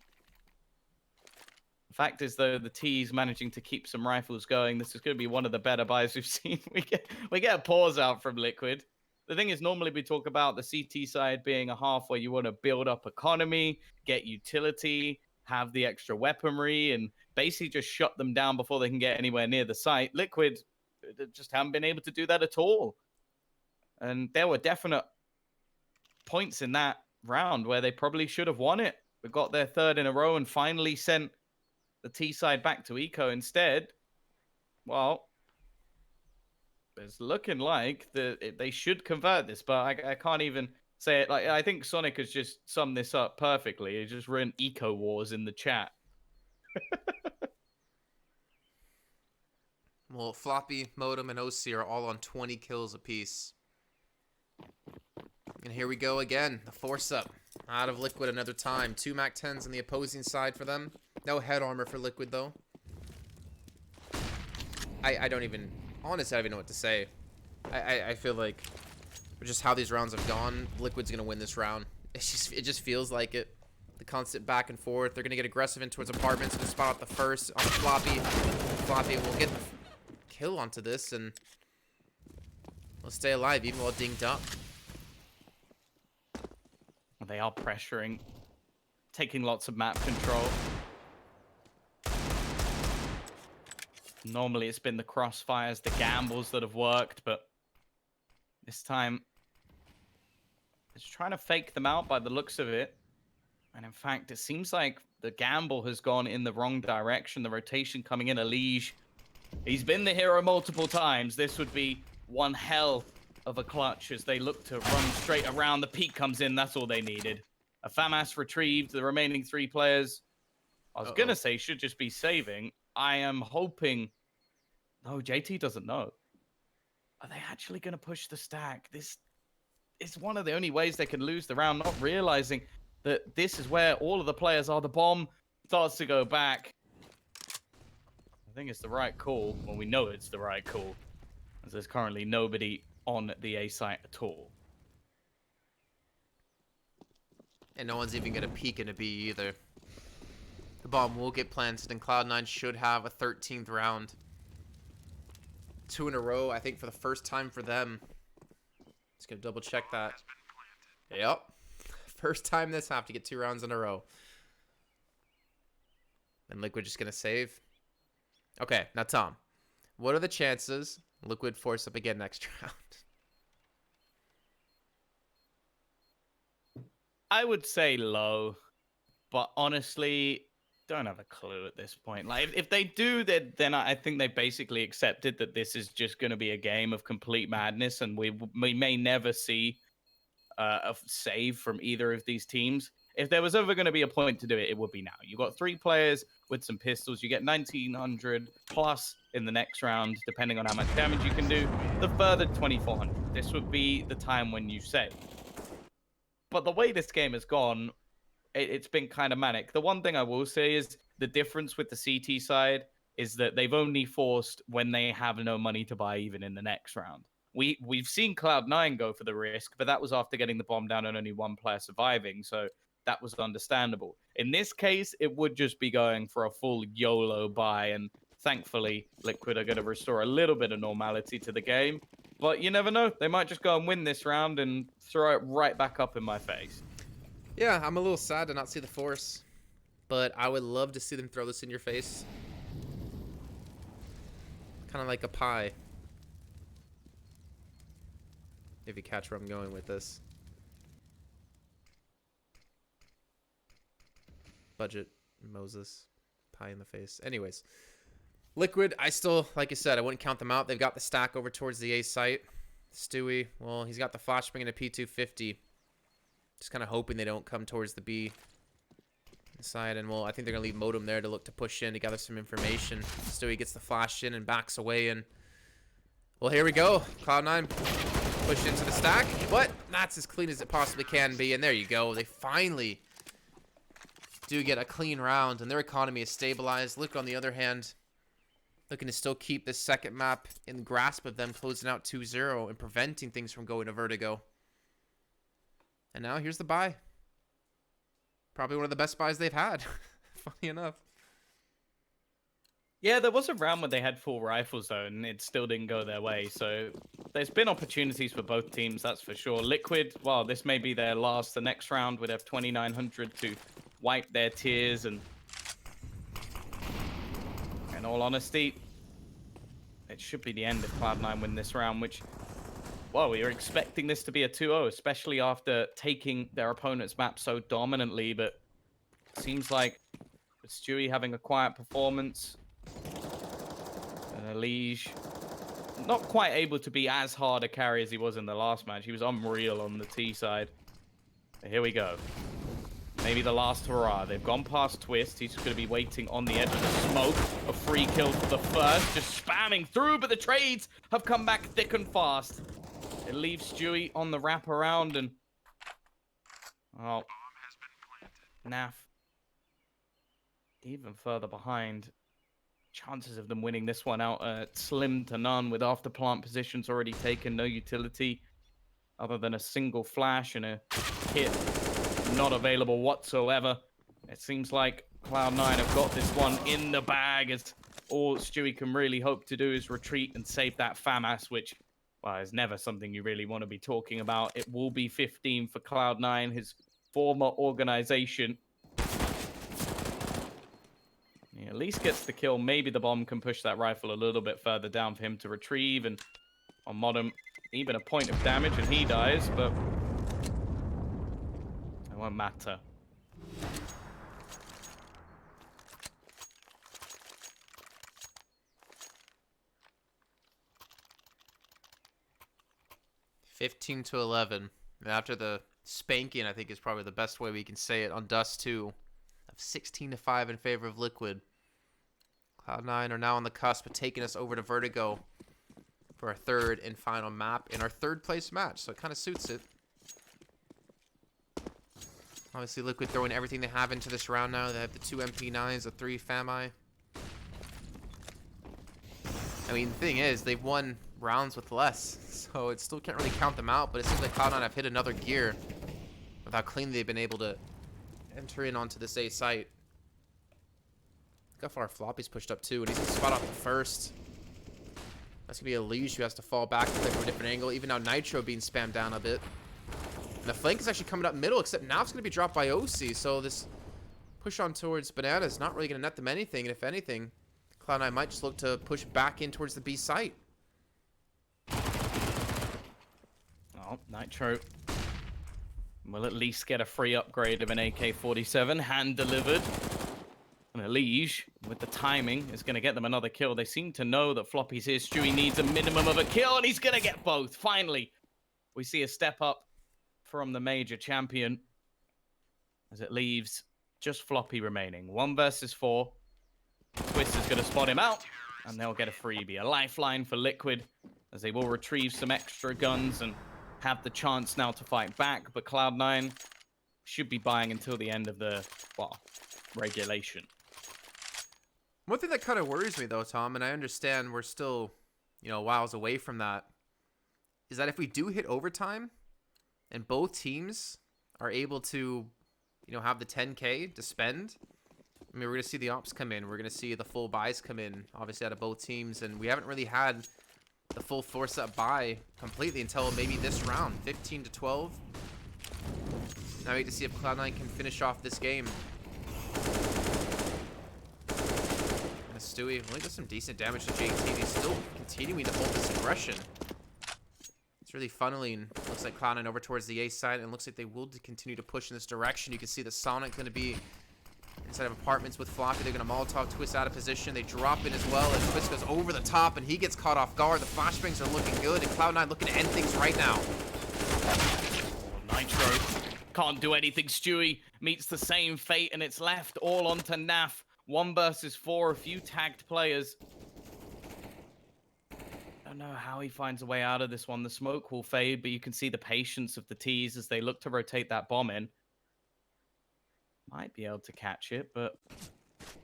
The fact is, though, the T's managing to keep some rifles going. This is going to be one of the better buys we've seen. We get a pause out from Liquid. The thing is, normally we talk about the CT side being a half where you want to build up economy, get utility, have the extra weaponry, and basically just shut them down before they can get anywhere near the site. Liquid just haven't been able to do that at all. And there were definite points in that round where they probably should have won it. We got their third in a row and finally sent the T side back to Eco instead. Well, it's looking like they should convert this, but I can't even say it. Like, I think Sonic has just summed this up perfectly. He just written Eco Wars in the chat. Well, Floppy, Modem, and OC are all on 20 kills apiece. And here we go again. The force up out of Liquid another time. 2 MAC-10s on the opposing side for them. No head armor for Liquid, though. I don't even... Honestly, I don't even know what to say. I feel like just how these rounds have gone, Liquid's going to win this round. It just feels like it. The constant back and forth. They're going to get aggressive in towards apartments and spot out the first on Floppy. Floppy will get the kill onto this and will stay alive even while dinged up. They are pressuring, taking lots of map control. Normally it's been the crossfires, the gambles that have worked, but this time it's trying to fake them out by the looks of it. And in fact, it seems like the gamble has gone in the wrong direction. The rotation coming in, Elige. He's been the hero multiple times. This would be one hell of a clutch as they look to run straight around. The peak comes in. That's all they needed. A FAMAS retrieved. The remaining 3 players, I was going to say, should just be saving. I am hoping... No, JT doesn't know. Are they actually going to push the stack? This is one of the only ways they can lose the round, not realizing that this is where all of the players are. The bomb starts to go back. I think it's the right call. Well, we know it's the right call, as there's currently nobody on the A site at all. And no one's even going to peek into B either. The bomb will get planted, and Cloud9 should have a 13th round. 2 in a row, I think, for the first time for them. Just going to double check that. Yep. First time this half to get 2 rounds in a row. And Liquid just going to save. Okay, now Tom, what are the chances Liquid force up again next round? I would say low, but honestly, don't have a clue at this point. Like, if they do, then I think they basically accepted that this is just going to be a game of complete madness, and we may never see a save from either of these teams. If there was ever going to be a point to do it, it would be now. You got 3 players with some pistols. You get 1900 plus in the next round, depending on how much damage you can do. The further 2400. This would be the time when you save. But the way this game has gone, it's been kind of manic. The one thing I will say is the difference with the CT side is that they've only forced when they have no money to buy even in the next round. We've seen Cloud9 go for the risk, but that was after getting the bomb down and only 1 player surviving, so that was understandable. In this case, it would just be going for a full YOLO buy, and thankfully, Liquid are going to restore a little bit of normality to the game. But you never know. They might just go and win this round and throw it right back up in my face. Yeah, I'm a little sad to not see the force, but I would love to see them throw this in your face. Kind of like a pie. If you catch where I'm going with this. Budget, Moses, pie in the face. Anyways, Liquid, I still, like I said, I wouldn't count them out. They've got the stack over towards the A site. Stewie, well, he's got the flashbang and a P250. Just kind of hoping they don't come towards the B side. And, well, I think they're going to leave Modem there to look to push in to gather some information. Stewie gets the flash in and backs away. And, well, here we go. Cloud9 Push into the stack, but that's as clean as it possibly can be. And there you go. They finally do get a clean round, and their economy is stabilized. Look, on the other hand, looking to still keep this second map in grasp of them, closing out 2-0 and preventing things from going to Vertigo. And now here's the buy. Probably one of the best buys they've had, funny enough. Yeah, there was a round where they had full rifles, though, and it still didn't go their way. So there's been opportunities for both teams, that's for sure. Liquid, well, this may be their last. The next round would have 2,900 to wipe their tears. And in all honesty, it should be the end if Cloud9 win this round, which, well, we were expecting this to be a 2-0, especially after taking their opponent's map so dominantly. But it seems like with Stewie having a quiet performance, Liege not quite able to be as hard a carry as he was in the last match. He was unreal on the T side. But here we go. Maybe the last hurrah. They've gone past Twist. He's going to be waiting on the edge of the smoke. A free kill for the first. Just spamming through, but the trades have come back thick and fast. It leaves Stewie on the wraparound, and oh, Naf even further behind. Chances of them winning this one out slim to none, with after plant positions already taken, no utility other than a single flash and a hit not available whatsoever. It seems like Cloud9 have got this one in the bag, as all Stewie can really hope to do is retreat and save that FAMAS, which, well, is never something you really want to be talking about. It will be 15 for Cloud9, his former organization. He at least gets the kill. Maybe the bomb can push that rifle a little bit further down for him to retrieve. And on Modem, even a point of damage, and he dies, but it won't matter. (15-11). After the spanking, I think is probably the best way we can say it, on Dust 2. 16-5 in favor of Liquid. Cloud9 are now on the cusp of taking us over to Vertigo for our third and final map in our third place match, so it kind of suits it. Obviously, Liquid throwing everything they have into this round now. They have the 2 MP9s, the 3 FAMI. I mean, the thing is, they've won rounds with less, so it still can't really count them out, but it seems like Cloud9 have hit another gear with how clean they've been able to enter in onto this A site. Look how far Floppy's pushed up too, and he's gonna spot off the first. That's gonna be a Liege who has to fall back and play from a different angle. Even now, Nitro being spammed down a bit. And the flank is actually coming up middle, except now it's gonna be dropped by OC. So this push on towards Banana is not really gonna net them anything. And if anything, Cloud9 might just look to push back in towards the B site. Oh, Nitro will at least get a free upgrade of an AK-47, hand-delivered. And a Liege, with the timing, is going to get them another kill. They seem to know that Floppy's here. Stewie needs a minimum of a kill, and he's going to get both. Finally, we see a step up from the major champion, as it leaves just Floppy remaining. 1 versus 4. Twist is going to spot him out, and they'll get a freebie. A lifeline for Liquid, as they will retrieve some extra guns and have the chance now to fight back, but Cloud9 should be buying until the end of the, well, regulation. One thing that kind of worries me, though, Tom, and I understand we're still, you know, whiles away from that, is that if we do hit overtime and both teams are able to, you know, have the 10K to spend, I mean, we're going to see the ops come in. We're going to see the full buys come in, obviously, out of both teams, and we haven't really had the full force up buy completely until maybe this round. 15-12. Now we get to see if Cloud9 can finish off this game. And Stewie only does some decent damage to JT. He's still continuing to hold this aggression. It's really funneling. Looks like Cloud9 over towards the A side, and looks like they will continue to push in this direction. You can see the Sonic going to be inside of apartments with Floppy. They're going to Molotov Twist out of position. They drop in as well, and Twist goes over the top, and he gets caught off guard. The flashbangs are looking good, and Cloud9 looking to end things right now. Nitro can't do anything. Stewie meets the same fate, and it's left all onto Naf. 1 versus 4, a few tagged players. don't know how he finds a way out of this one. The smoke will fade, but you can see the patience of the T's as they look to rotate that bomb in. Might be able to catch it, but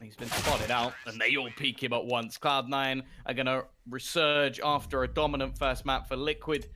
he's been spotted out, and they all peek him at once. Cloud9 are going to resurge after a dominant first map for Liquid.